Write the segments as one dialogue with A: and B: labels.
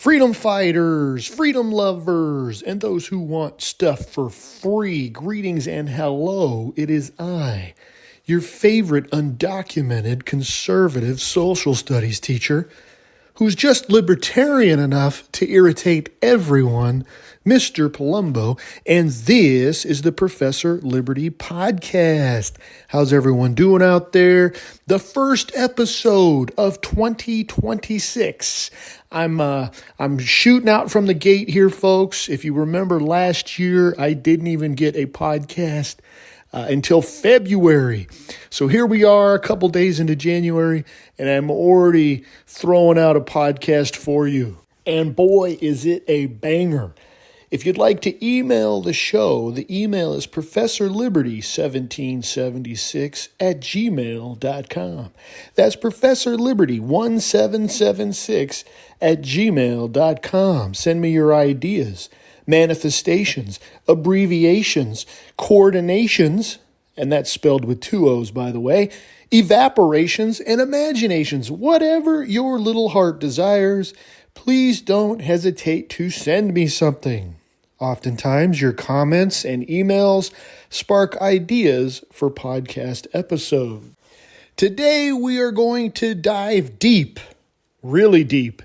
A: Freedom fighters, freedom lovers, and those who want stuff for free. Greetings and hello. It is I, your favorite undocumented conservative social studies teacher, who's just libertarian enough to irritate everyone, Mr. Palumbo, and this is the Professor Liberty Podcast. How's everyone doing out there? The first episode of 2026. I'm shooting out from the gate here, folks. If you remember last year, I didn't even get a podcast until February. So here we are a couple days into January, and I'm already throwing out a podcast for you. And boy, is it a banger. If you'd like to email the show, the email is professorliberty1776@gmail.com. That's professorliberty1776@gmail.com. Send me your ideas, manifestations, abbreviations, coordinations, and that's spelled with two O's, by the way, evaporations and imaginations. Whatever your little heart desires, please don't hesitate to send me something. Oftentimes, your comments and emails spark ideas for podcast episodes. Today, we are going to dive deep, really deep,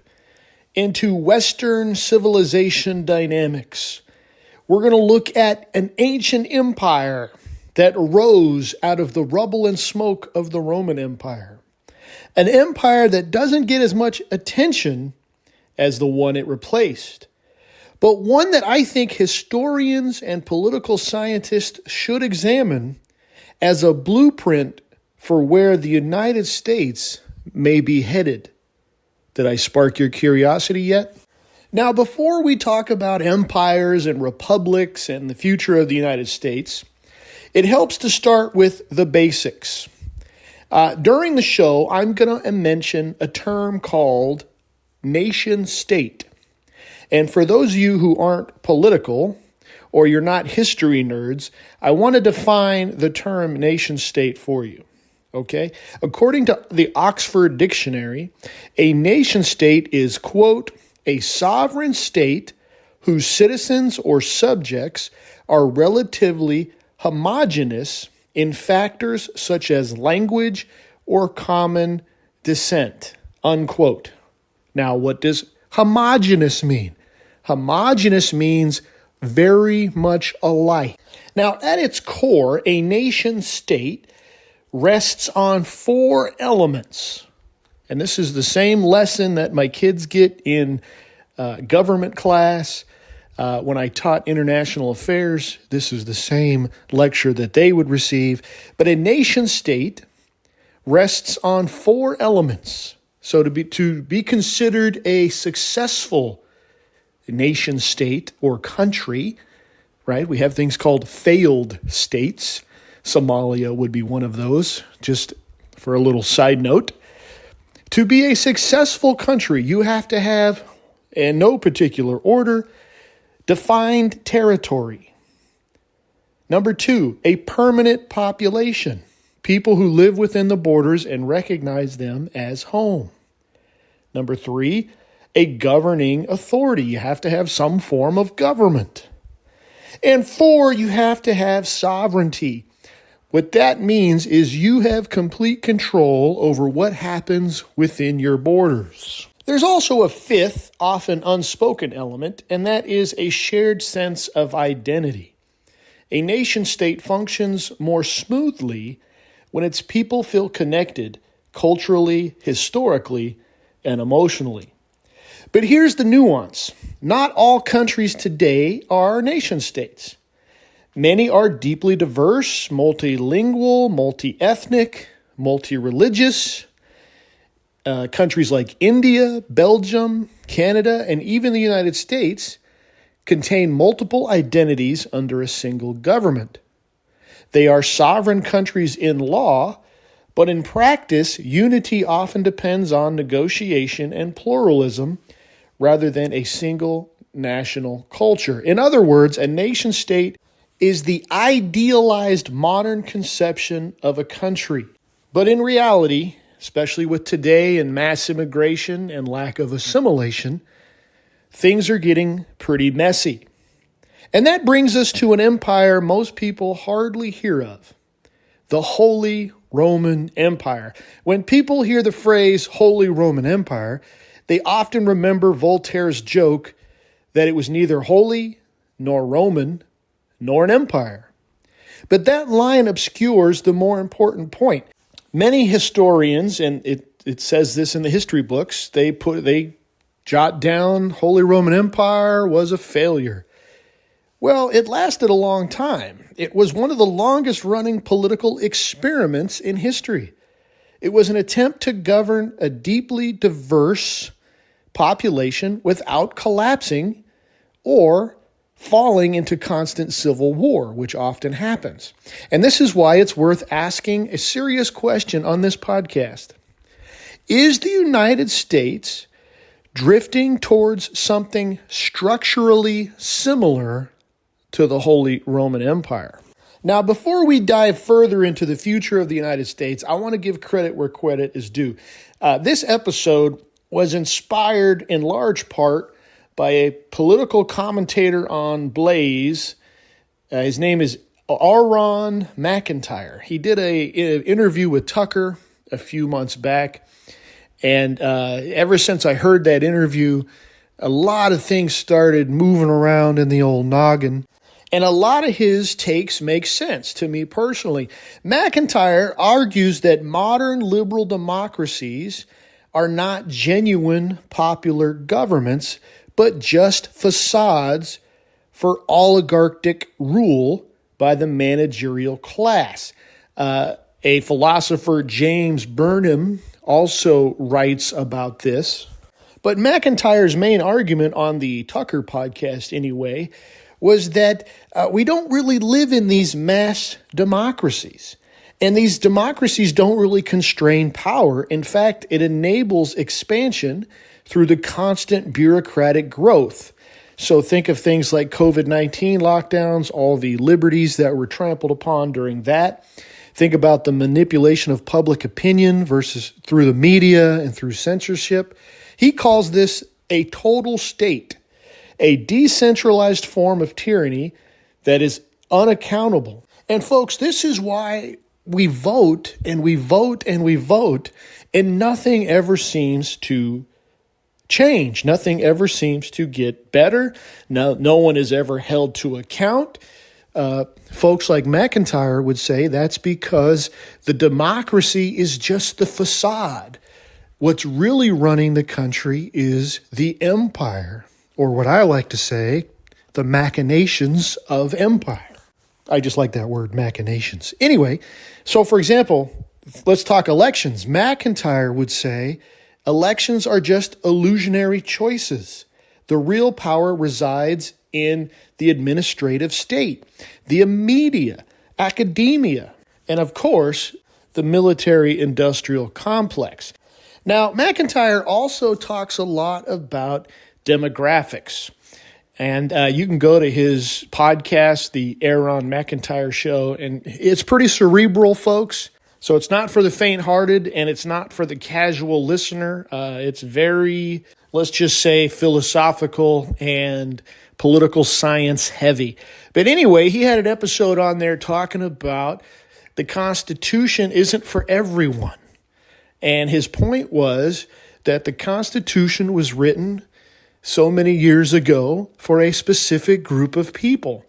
A: into Western civilization dynamics. We're going to look at an ancient empire that arose out of the rubble and smoke of the Roman Empire. An empire that doesn't get as much attention as the one it replaced, but one that I think historians and political scientists should examine as a blueprint for where the United States may be headed. Did I spark your curiosity yet? Now, before we talk about empires and republics and the future of the United States, it helps to start with the basics. During the show, I'm going to mention a term called nation state. And for those of you who aren't political or you're not history nerds, I want to define the term nation state for you. Okay? According to the Oxford Dictionary, a nation state is, quote, a sovereign state whose citizens or subjects are relatively homogeneous in factors such as language or common descent, unquote. Now, what does homogeneous mean? Homogeneous means very much alike. Now, at its core, a nation state rests on four elements. And this is the same lesson that my kids get in government class. When I taught international affairs, this is the same lecture that they would receive. But a nation state rests on four elements. So to be considered a successful nation state or country, right? We have things called failed states. Somalia would be one of those, just for a little side note. To be a successful country, you have to have, in no particular order, defined territory. Number two, a permanent population. People who live within the borders and recognize them as home. Number three, a governing authority. You have to have some form of government. And four, you have to have sovereignty. What that means is you have complete control over what happens within your borders. There's also a fifth, often unspoken element, and that is a shared sense of identity. A nation-state functions more smoothly when its people feel connected culturally, historically, and emotionally. But here's the nuance. Not all countries today are nation-states. Many are deeply diverse, multilingual, multi-ethnic, multi-religious. Countries like India, Belgium, Canada, and even the United States contain multiple identities under a single government. They are sovereign countries in law, but in practice, unity often depends on negotiation and pluralism rather than a single national culture. In other words, a nation-state is the idealized modern conception of a country. But in reality, especially with today and mass immigration and lack of assimilation, things are getting pretty messy. And that brings us to an empire most people hardly hear of, the Holy Roman Empire. When people hear the phrase Holy Roman Empire, they often remember Voltaire's joke that it was neither holy nor Roman nor an empire. But that line obscures the more important point. Many historians, and it says this in the history books, they jot down Holy Roman Empire was a failure. Well, it lasted a long time. It was one of the longest running political experiments in history. It was an attempt to govern a deeply diverse population without collapsing or falling into constant civil war, which often happens. And this is why it's worth asking a serious question on this podcast. Is the United States drifting towards something structurally similar to the Holy Roman Empire? Now, before we dive further into the future of the United States, I want to give credit where credit is due. This episode was inspired in large part by a political commentator on Blaze. His name is Auron MacIntyre. He did an interview with Tucker a few months back, and ever since I heard that interview, a lot of things started moving around in the old noggin. And a lot of his takes make sense to me personally. MacIntyre argues that modern liberal democracies are not genuine popular governments, but just facades for oligarchic rule by the managerial class. A philosopher, James Burnham, also writes about this. But MacIntyre's main argument on the Tucker podcast anyway was that we don't really live in these mass democracies. And these democracies don't really constrain power. In fact, it enables expansion through the constant bureaucratic growth. So think of things like COVID-19 lockdowns, all the liberties that were trampled upon during that. Think about the manipulation of public opinion versus through the media and through censorship. He calls this a total state, a decentralized form of tyranny that is unaccountable. And folks, this is why we vote and we vote and we vote, and nothing ever seems to change. Nothing ever seems to get better. No one is ever held to account. Folks like MacIntyre would say that's because the democracy is just the facade. What's really running the country is the empire, or what I like to say, the machinations of empire. I just like that word, machinations. Anyway, so for example, let's talk elections. MacIntyre would say elections are just illusionary choices. The real power resides in the administrative state, the media, academia, and of course, the military-industrial complex. Now, MacIntyre also talks a lot about demographics. And you can go to his podcast, the Auron MacIntyre Show, and it's pretty cerebral, folks. So it's not for the faint-hearted, and it's not for the casual listener. It's very, let's just say, philosophical and political science heavy. But anyway, he had an episode on there talking about the Constitution isn't for everyone. And his point was that the Constitution was written so many years ago for a specific group of people.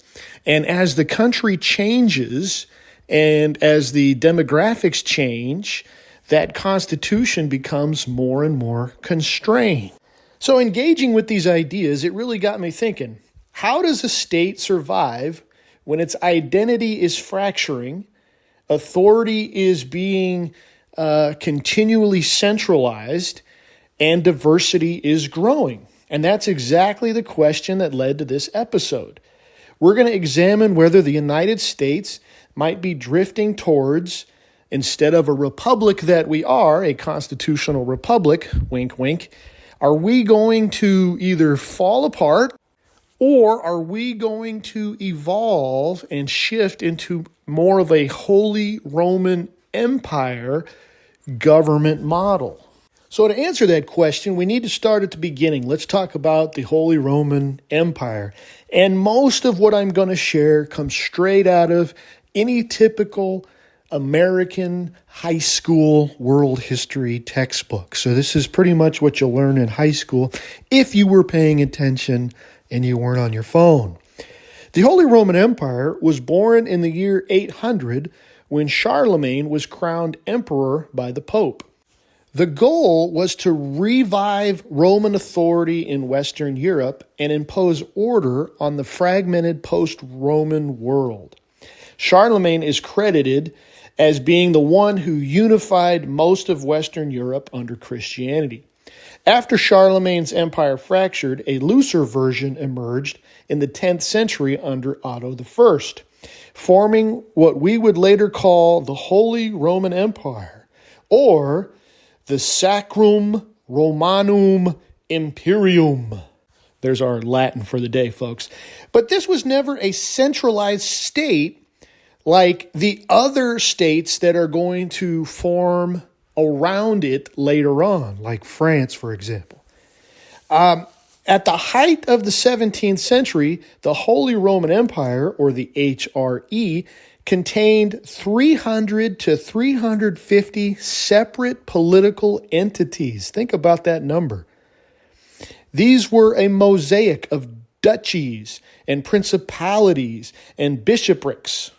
A: And as the country changes and as the demographics change, that Constitution becomes more and more constrained. So engaging with these ideas, it really got me thinking, how does a state survive when its identity is fracturing, authority is being continually centralized, and diversity is growing? And that's exactly the question that led to this episode. We're going to examine whether the United States might be drifting towards, instead of a republic that we are, a constitutional republic, wink, wink, are we going to either fall apart or are we going to evolve and shift into more of a Holy Roman Empire government model? So to answer that question, we need to start at the beginning. Let's talk about the Holy Roman Empire. And most of what I'm going to share comes straight out of any typical American high school world history textbook. So this is pretty much what you'll learn in high school if you were paying attention and you weren't on your phone. The Holy Roman Empire was born in the year 800 when Charlemagne was crowned emperor by the Pope. The goal was to revive Roman authority in Western Europe and impose order on the fragmented post-Roman world. Charlemagne is credited as being the one who unified most of Western Europe under Christianity. After Charlemagne's empire fractured, a looser version emerged in the 10th century under Otto I, forming what we would later call the Holy Roman Empire, or the Sacrum Romanum Imperium. There's our Latin for the day, folks. But this was never a centralized state like the other states that are going to form around it later on, like France, for example. At the height of the 17th century, the Holy Roman Empire, or the HRE, contained 300 to 350 separate political entities. Think about that number. These were a mosaic of duchies and principalities and bishoprics,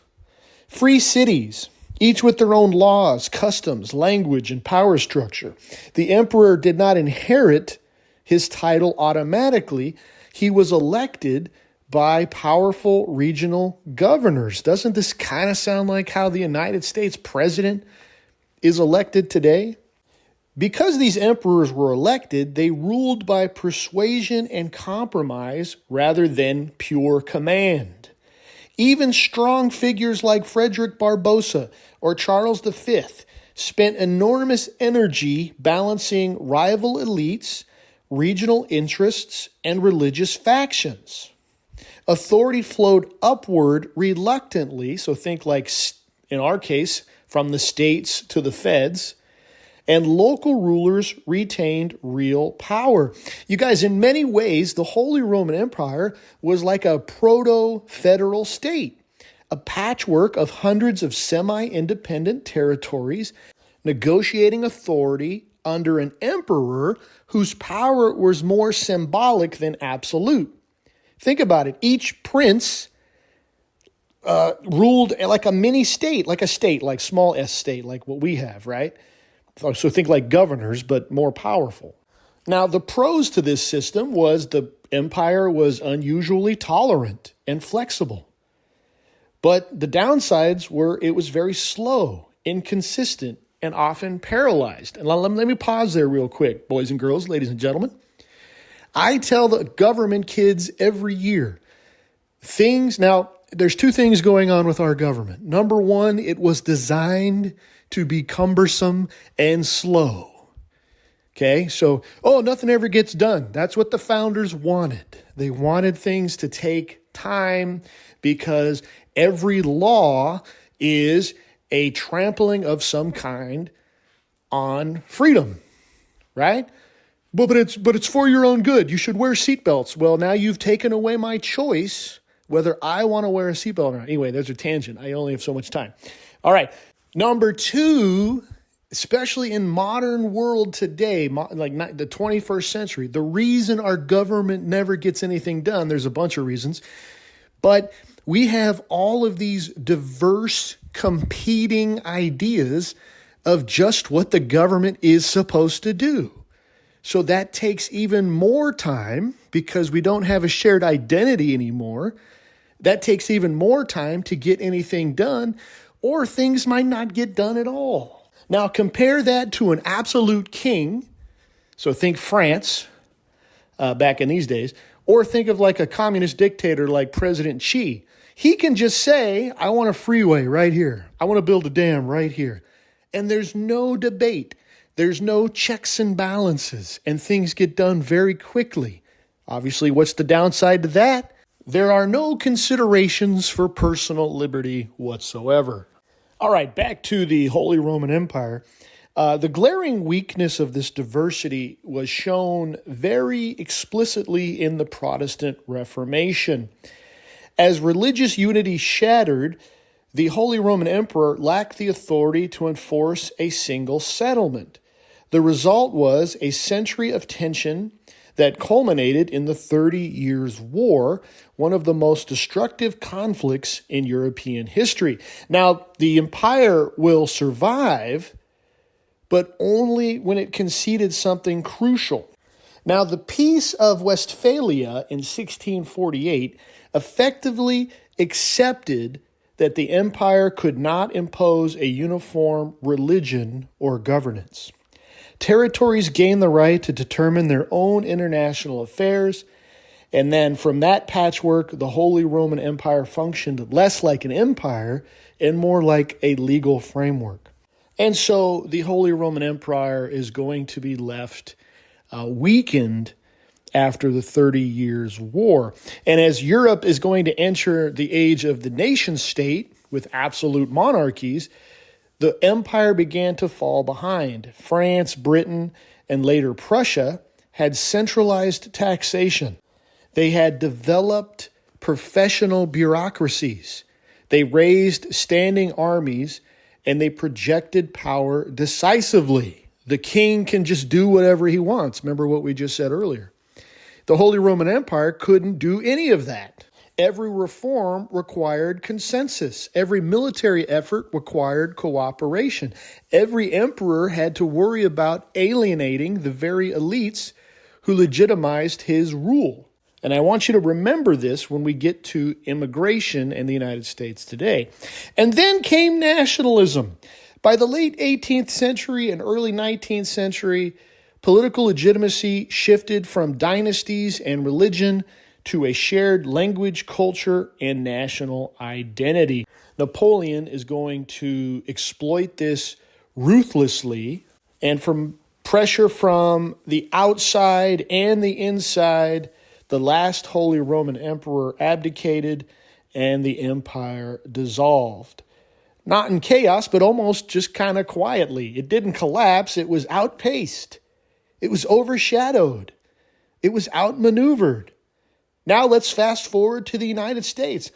A: free cities, each with their own laws, customs, language, and power structure. The emperor did not inherit his title automatically. He was elected by powerful regional governors. Doesn't this kind of sound like how the United States president is elected today? Because these emperors were elected, they ruled by persuasion and compromise rather than pure command. Even strong figures like Frederick Barbarossa or Charles V spent enormous energy balancing rival elites, regional interests, and religious factions. Authority flowed upward reluctantly, so think like, in our case, from the states to the feds, and local rulers retained real power. You guys, in many ways, the Holy Roman Empire was like a proto-federal state, a patchwork of hundreds of semi-independent territories negotiating authority under an emperor whose power was more symbolic than absolute. Think about it. Each prince ruled like a mini state, like small s state, like what we have, right? So think like governors, but more powerful. Now, the pros to this system was the empire was unusually tolerant and flexible. But the downsides were it was very slow, inconsistent, and often paralyzed. And let me pause there real quick, boys and girls, ladies and gentlemen. I tell the government kids every year, there's two things going on with our government. Number one, it was designed to be cumbersome and slow. Okay, so, nothing ever gets done. That's what the founders wanted. They wanted things to take time because every law is a trampling of some kind on freedom, right? But it's for your own good. You should wear seatbelts. Well, now you've taken away my choice whether I want to wear a seatbelt or not. Anyway, there's a tangent. I only have so much time. All right. Number two, especially in modern world today, like the 21st century, the reason our government never gets anything done, there's a bunch of reasons, but we have all of these diverse competing ideas of just what the government is supposed to do. So that takes even more time because we don't have a shared identity anymore. That takes even more time to get anything done, or things might not get done at all. Now compare that to an absolute king. So think France back in these days, or think of like a communist dictator like President Xi. He can just say, I want a freeway right here. I want to build a dam right here. And there's no debate. There's no checks and balances, and things get done very quickly. Obviously, what's the downside to that? There are no considerations for personal liberty whatsoever. All right, back to the Holy Roman Empire. The glaring weakness of this diversity was shown very explicitly in the Protestant Reformation. As religious unity shattered, the Holy Roman Emperor lacked the authority to enforce a single settlement. The result was a century of tension that culminated in the 30 Years' War, one of the most destructive conflicts in European history. Now, the empire will survive, but only when it conceded something crucial. Now, the Peace of Westphalia in 1648 effectively accepted that the empire could not impose a uniform religion or governance. Territories gained the right to determine their own international affairs, and then from that patchwork, the Holy Roman Empire functioned less like an empire and more like a legal framework. And so the Holy Roman Empire is going to be left weakened after the 30 Years' War. And as Europe is going to enter the age of the nation state with absolute monarchies, the empire began to fall behind. France, Britain, and later Prussia had centralized taxation. They had developed professional bureaucracies. They raised standing armies, and they projected power decisively. The king can just do whatever he wants. Remember what we just said earlier. The Holy Roman Empire couldn't do any of that. Every reform required consensus. Every military effort required cooperation. Every emperor had to worry about alienating the very elites who legitimized his rule. And I want you to remember this when we get to immigration in the United States today. And then came nationalism. By the late 18th century and early 19th century, political legitimacy shifted from dynasties and religion to a shared language, culture, and national identity. Napoleon is going to exploit this ruthlessly, and from pressure from the outside and the inside, the last Holy Roman Emperor abdicated and the empire dissolved. Not in chaos, but almost just kind of quietly. It didn't collapse. It was outpaced. It was overshadowed. It was outmaneuvered. Now let's fast forward to the United States.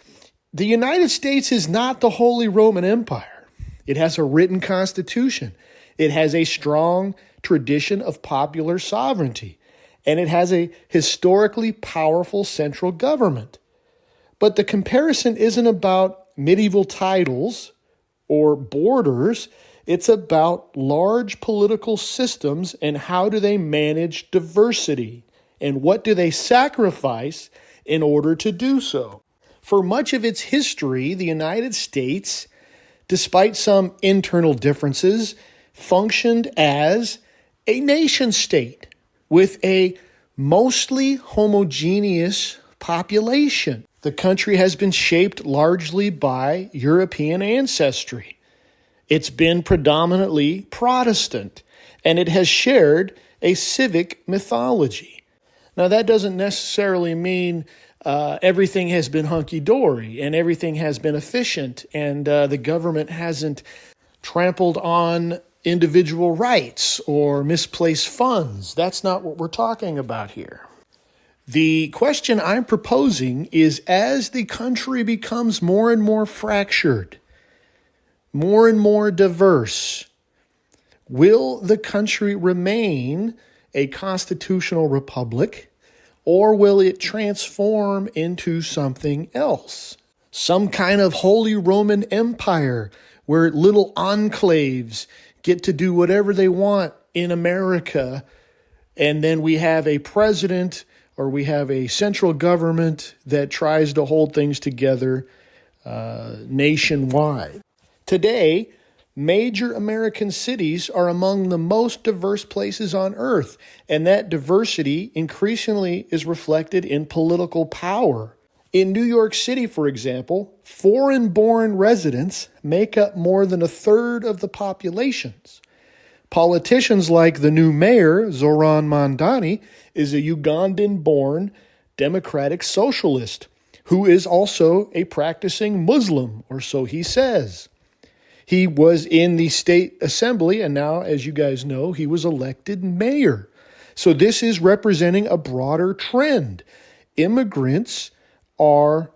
A: The United States is not the Holy Roman Empire. It has a written constitution. It has a strong tradition of popular sovereignty. And it has a historically powerful central government. But the comparison isn't about medieval titles or borders. It's about large political systems and how do they manage diversity. And what do they sacrifice in order to do so? For much of its history, the United States, despite some internal differences, functioned as a nation state with a mostly homogeneous population. The country has been shaped largely by European ancestry. It's been predominantly Protestant, and it has shared a civic mythology. Now, that doesn't necessarily mean everything has been hunky-dory and everything has been efficient and the government hasn't trampled on individual rights or misplaced funds. That's not what we're talking about here. The question I'm proposing is, as the country becomes more and more fractured, more and more diverse, will the country remain a constitutional republic, or will it transform into something else? Some kind of Holy Roman Empire where little enclaves get to do whatever they want in America, and then we have a president or we have a central government that tries to hold things together nationwide. Today, major American cities are among the most diverse places on earth, and that diversity increasingly is reflected in political power. In New York City, for example, foreign-born residents make up more than a third of the populations. Politicians like the new mayor, Auron MacIntyre, is a Ugandan-born democratic socialist who is also a practicing Muslim, or so he says. He was in the state assembly, and now, as you guys know, he was elected mayor. So this is representing a broader trend. Immigrants are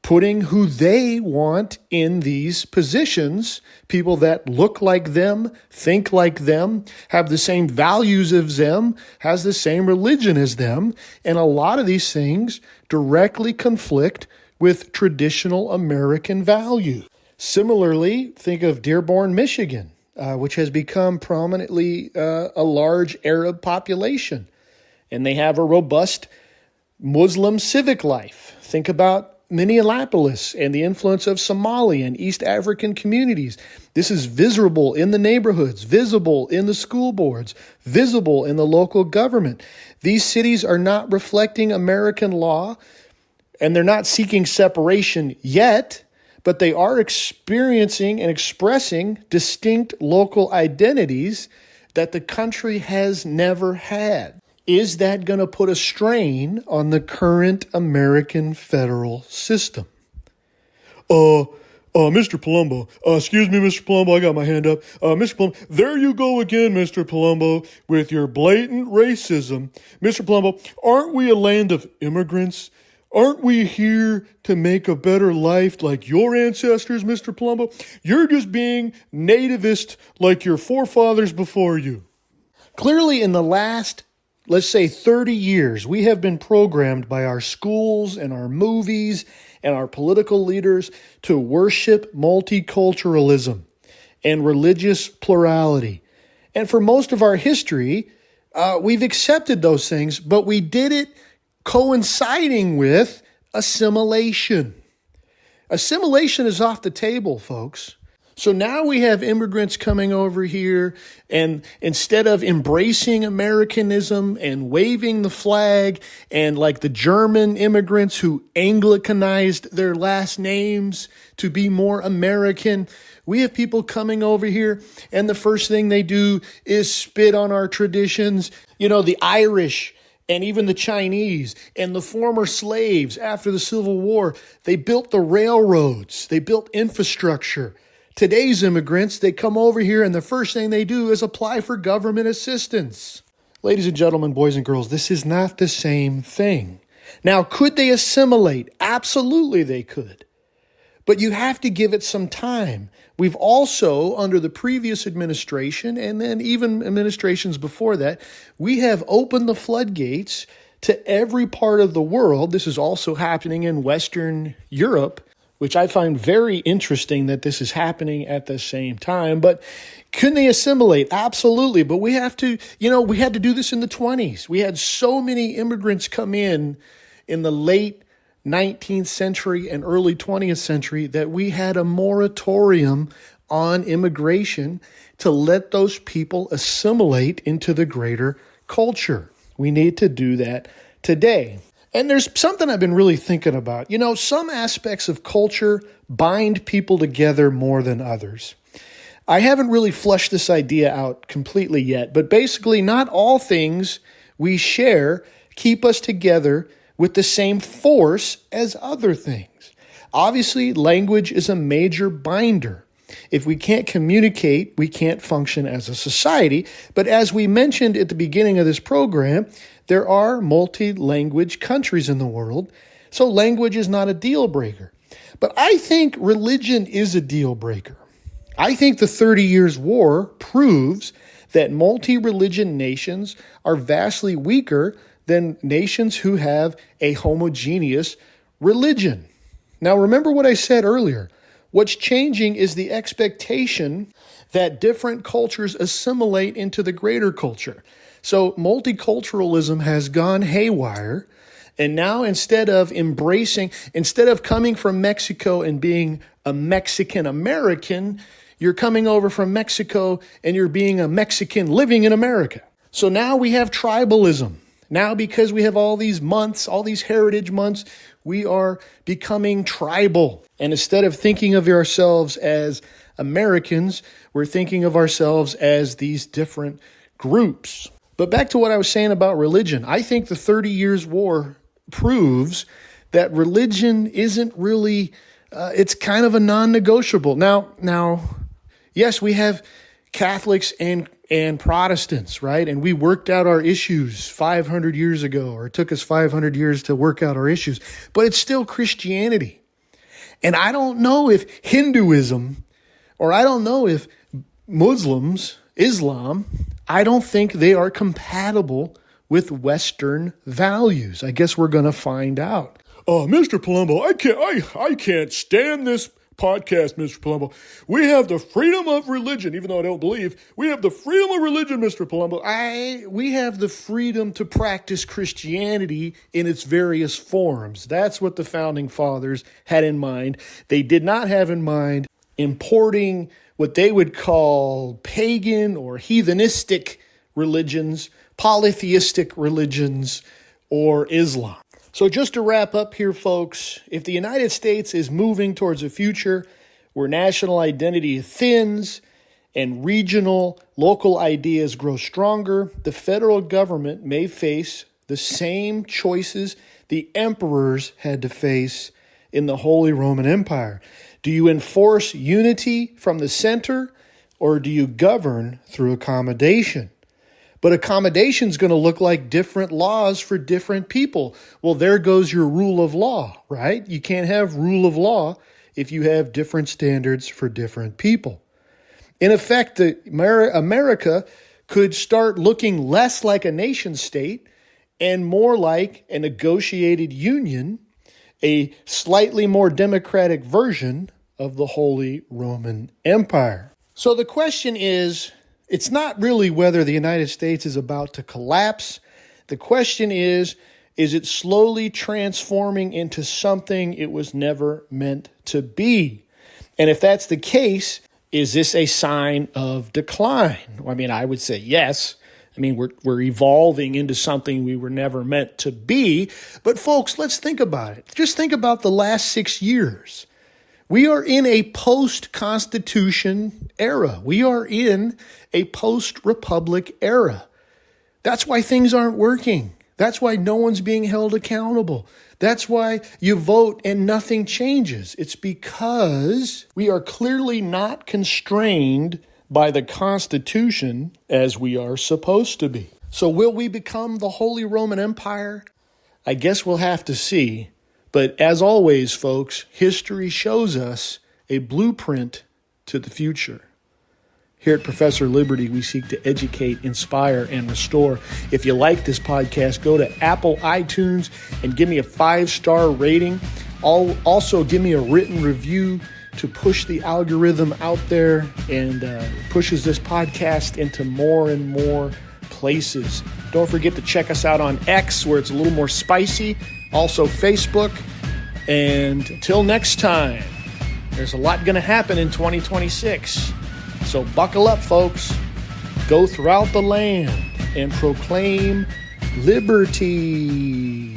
A: putting who they want in these positions, people that look like them, think like them, have the same values as them, has the same religion as them, and a lot of these things directly conflict with traditional American values. Similarly, think of Dearborn, Michigan, which has become prominently a large Arab population, and they have a robust Muslim civic life. Think about Minneapolis and the influence of Somali and East African communities. This is visible in the neighborhoods, visible in the school boards, visible in the local government. These cities are not reflecting American law, and they're not seeking separation yet, but they are experiencing and expressing distinct local identities that the country has never had. Is that going to put a strain on the current American federal system? Mr. Palumbo, excuse me, Mr. Palumbo, I got my hand up. Mr. Palumbo, there you go again, Mr. Palumbo, with your blatant racism. Mr. Palumbo, aren't we a land of immigrants? Aren't we here to make a better life like your ancestors, Mr. Palumbo? You're just being nativist like your forefathers before you. Clearly, in the last, let's say 30 years, we have been programmed by our schools and our movies and our political leaders to worship multiculturalism and religious plurality. And for most of our history, we've accepted those things, but we did it coinciding with assimilation. Assimilation is off the table, folks. So now we have immigrants coming over here, and instead of embracing Americanism and waving the flag, and like the German immigrants who Anglicanized their last names to be more American, we have people coming over here, and the first thing they do is spit on our traditions. You know, the Irish and even the Chinese and the former slaves after the Civil War, they built the railroads, they built infrastructure. Today's immigrants, they come over here and the first thing they do is apply for government assistance. Ladies and gentlemen, boys and girls, this is not the same thing. Now, could they assimilate? Absolutely they could. But you have to give it some time. We've also, under the previous administration, and then even administrations before that, we have opened the floodgates to every part of the world. This is also happening in Western Europe, which I find very interesting that this is happening at the same time. But can they assimilate? Absolutely. But we have to, we had to do this in the 1920s. We had so many immigrants come in the late 19th century and early 20th century that we had a moratorium on immigration to let those people assimilate into the greater culture. We need to do that today. And there's something I've been really thinking about. Some aspects of culture bind people together more than others. I haven't really fleshed this idea out completely yet, but basically not all things we share keep us together with the same force as other things. Obviously, language is a major binder. If we can't communicate, we can't function as a society. But as we mentioned at the beginning of this program, there are multi-language countries in the world, so language is not a deal breaker. But I think religion is a deal breaker. I think the 30 Years' War proves that multi-religion nations are vastly weaker than nations who have a homogeneous religion. Now, remember what I said earlier. What's changing is the expectation that different cultures assimilate into the greater culture. So multiculturalism has gone haywire, and now instead of coming from Mexico and being a Mexican American, you're coming over from Mexico and you're being a Mexican living in America. So now we have tribalism. Now, because we have all these months, all these heritage months, we are becoming tribal. And instead of thinking of ourselves as Americans, we're thinking of ourselves as these different groups. But back to what I was saying about religion, I think the 30 Years' War proves that religion isn't really, it's kind of a non-negotiable. Now, Yes, we have Catholics and Protestants, right? And we worked out our issues 500 years ago, or it took us 500 years to work out our issues, but it's still Christianity. And I don't know if Hinduism, or I don't know if Islam, I don't think they are compatible with Western values. I guess we're going to find out. Mr. Palumbo, I can't stand this podcast, Mr. Palumbo. We have the freedom of religion, even though I don't believe. We have the freedom of religion, Mr. Palumbo. We have the freedom to practice Christianity in its various forms. That's what the founding fathers had in mind. They did not have in mind importing what they would call pagan or heathenistic religions, polytheistic religions, or Islam. So just to wrap up here, folks, if the United States is moving towards a future where national identity thins and regional, local ideas grow stronger, the federal government may face the same choices the emperors had to face in the Holy Roman Empire. Do you enforce unity from the center, or do you govern through accommodation? But accommodation is going to look like different laws for different people. Well, there goes your rule of law, right? You can't have rule of law if you have different standards for different people. In effect, America could start looking less like a nation state and more like a negotiated union, a slightly more democratic version of the Holy Roman Empire. So the question is, it's not really whether the United States is about to collapse. The question is it slowly transforming into something it was never meant to be? And if that's the case, is this a sign of decline? I mean, I would say yes. I mean, we're evolving into something we were never meant to be. But folks, let's think about it. Just think about the last 6 years. We are in a post-Constitution era. We are in a post-Republic era. That's why things aren't working. That's why no one's being held accountable. That's why you vote and nothing changes. It's because we are clearly not constrained by the Constitution as we are supposed to be. So will we become the Holy Roman Empire? I guess we'll have to see. But as always, folks, history shows us a blueprint to the future. Here at Professor Liberty, we seek to educate, inspire, and restore. If you like this podcast, go to Apple iTunes and give me a 5-star rating. Also, give me a written review to push the algorithm out there and pushes this podcast into more and more places. Don't forget to check us out on X, where it's a little more spicy. Also Facebook. And until next time, there's a lot going to happen in 2026. So buckle up, folks. Go throughout the land and proclaim liberty.